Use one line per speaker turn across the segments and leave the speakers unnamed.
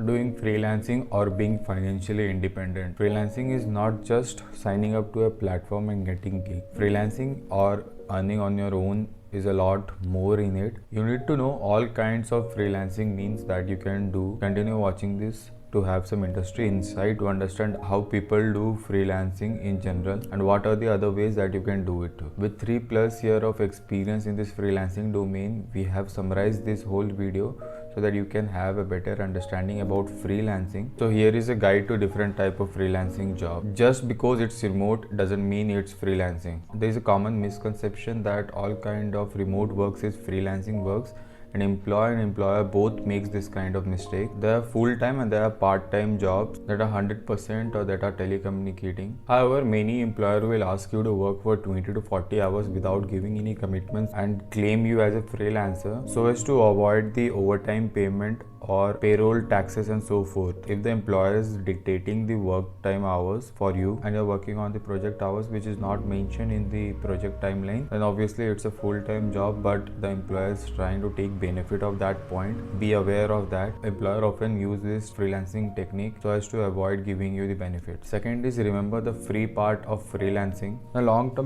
doing freelancing or being financially independent. Freelancing is not just signing up to a platform and getting gig. Freelancing or earning on your own is a lot more in it. You need to know all kinds of freelancing means that you can do. Continue watching this to have some industry insight, to understand how people do freelancing in general and what are the other ways that you can do it. With 3+ years of experience in this freelancing domain, we have summarized this whole video so that you can have a better understanding about freelancing. So here is a guide to different type of freelancing job. Just because it's remote doesn't mean it's freelancing. There is a common misconception that all kind of remote works is freelancing works, and employer both makes this kind of mistake. There are full-time and there are part-time jobs that are 100% or that are telecommunicating. However, many employer will ask you to work for 20 to 40 hours without giving any commitments and claim you as a freelancer so as to avoid the overtime payment or payroll taxes and so forth. If the employer is dictating the work time hours for you and you're working on the project hours which is not mentioned in the project timeline, then obviously it's a full-time job, but the employer is trying to take benefit of that point. Be aware of that. Employer often use this freelancing technique so as to avoid giving you the benefit. Second is, remember the free part of freelancing.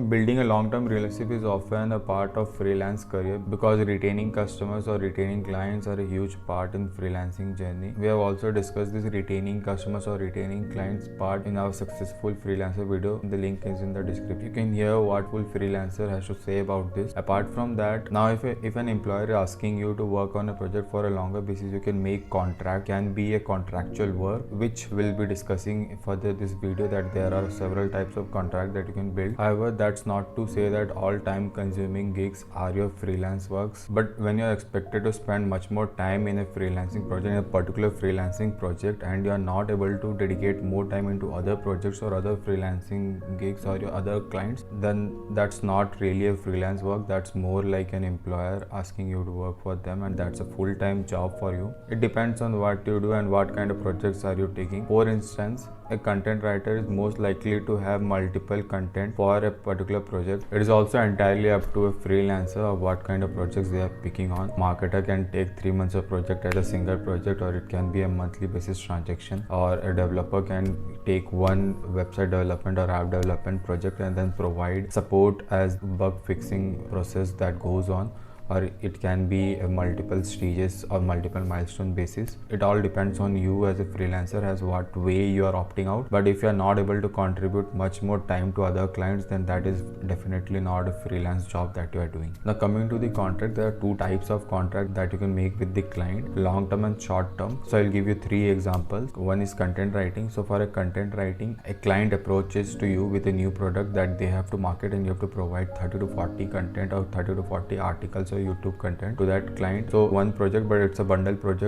Building a long-term relationship is often a part of freelance career because retaining customers or retaining clients are a huge part in freelancing journey. We have also discussed this retaining customers or retaining clients part in our successful freelancer video. The link is in the description. You can hear what full freelancer has to say about this. Apart from that, now if an employer is asking you to work on a project for a longer basis, you can make contract, can be a contractual work, which we'll be discussing further this video, that there are several types of contract that you can build. However, that's not to say that all time consuming gigs are your freelance works, but when you're expected to spend much more time in a freelancing project, in a particular freelancing project, and you are not able to dedicate more time into other projects or other freelancing gigs or your other clients, then that's not really a freelance work. That's more like an employer asking you to work for them, and that's a full-time job for you. It depends on what you do and what kind of projects are you taking. For instance, a content writer is most likely to have multiple content for a particular project. It is also entirely up to a freelancer of what kind of projects they are picking on. Marketer can take 3 months of project as a single project, or it can be a monthly basis transaction, or a developer can take one website development or app development project and then provide support as bug fixing process that goes on, or it can be a multiple stages or multiple milestone basis. It all depends on you as a freelancer as what way you are opting out. But if you are not able to contribute much more time to other clients, then that is definitely not a freelance job that you are doing. Now coming to the contract, there are two types of contract that you can make with the client, long term and short term. So I'll give you 3 examples. One is content writing. So for a content writing, a client approaches to you with a new product that they have to market, and you have to provide 30 to 40 content or 30 to 40 articles or YouTube content to that client. So one project, but it's a bundle project.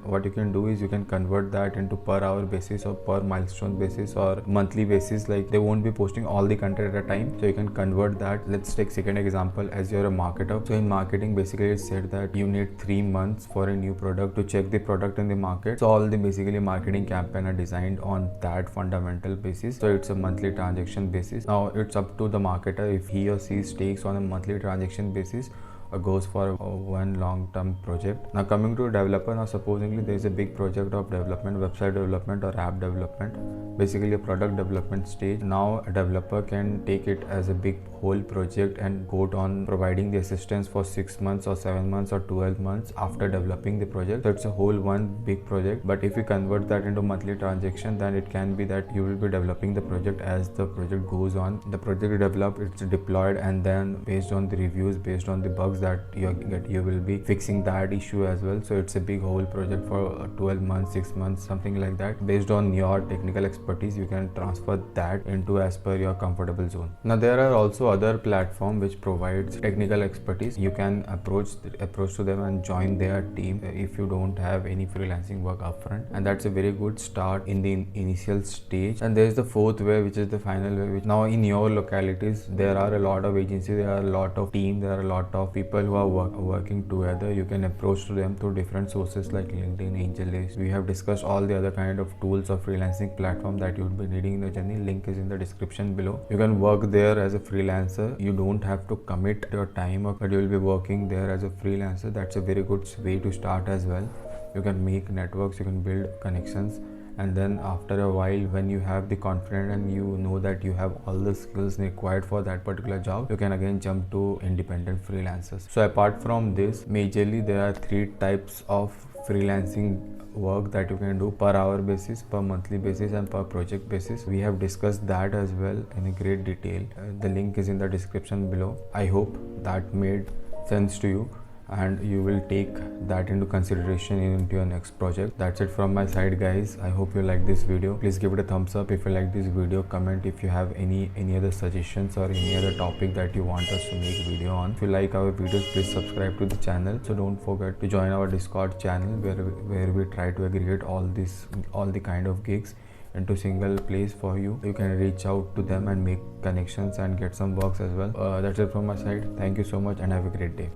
What you can do is you can convert that into per hour basis or per milestone basis or monthly basis. Like they won't be posting all the content at a time, so you can convert that. Let's take second example, as you're a marketer. So in marketing, basically it's said that you need 3 months for a new product to check the product in the market. So all the basically marketing campaign are designed on that fundamental basis. So it's a monthly transaction basis. Now it's up to the marketer if he or she stakes on a monthly transaction basis or goes for one long-term project. Now coming to a developer, now supposedly there is a big project of development, website development or app development, basically a product development stage. Now a developer can take it as a big whole project and go on providing the assistance for 6 months or 7 months or 12 months after developing the project. So it's a whole one big project. But if you convert that into monthly transaction, then it can be that you will be developing the project as the project goes on. The project developed, it's deployed, and then based on the reviews, based on the bugs that you will be fixing that issue as well. So it's a big whole project for 12 months, 6 months, something like that. Based on your technical expertise, you can transfer that into as per your comfortable zone. Now there are also other platform which provides technical expertise. You can approach to them and join their team if you don't have any freelancing work upfront, and that's a very good start in the initial stage. And there is the fourth way, which is the final way. Which now in your localities there are a lot of agencies, there are a lot of team, there are a lot of people who are working together. You can approach to them through different sources like LinkedIn, AngelList. We have discussed all the other kind of tools of freelancing platform that you would be needing in the journey. Link is in the description below. You can work there as a freelancer. You don't have to commit your time, but you will be working there as a freelancer. That's a very good way to start as well. You can make networks, you can build connections, and then after a while, when you have the confidence and you know that you have all the skills required for that particular job, you can again jump to independent freelancers. So apart from this, majorly there are 3 types of freelancing work that you can do: per hour basis, per monthly basis, and per project basis. We have discussed that as well in a great detail. The link is in the description below. I hope that made sense to you and you will take that into consideration into your next project. That's it from my side, guys. I hope you like this video. Please give it a thumbs up if you like this video. Comment if you have any other suggestions or any other topic that you want us to make video on. If you like our videos, please subscribe to the channel. So don't forget to join our Discord channel where we try to aggregate all the kind of gigs into single place for you. You can reach out to them and make connections and get some works as well. That's it from my side. Thank you so much and have a great day.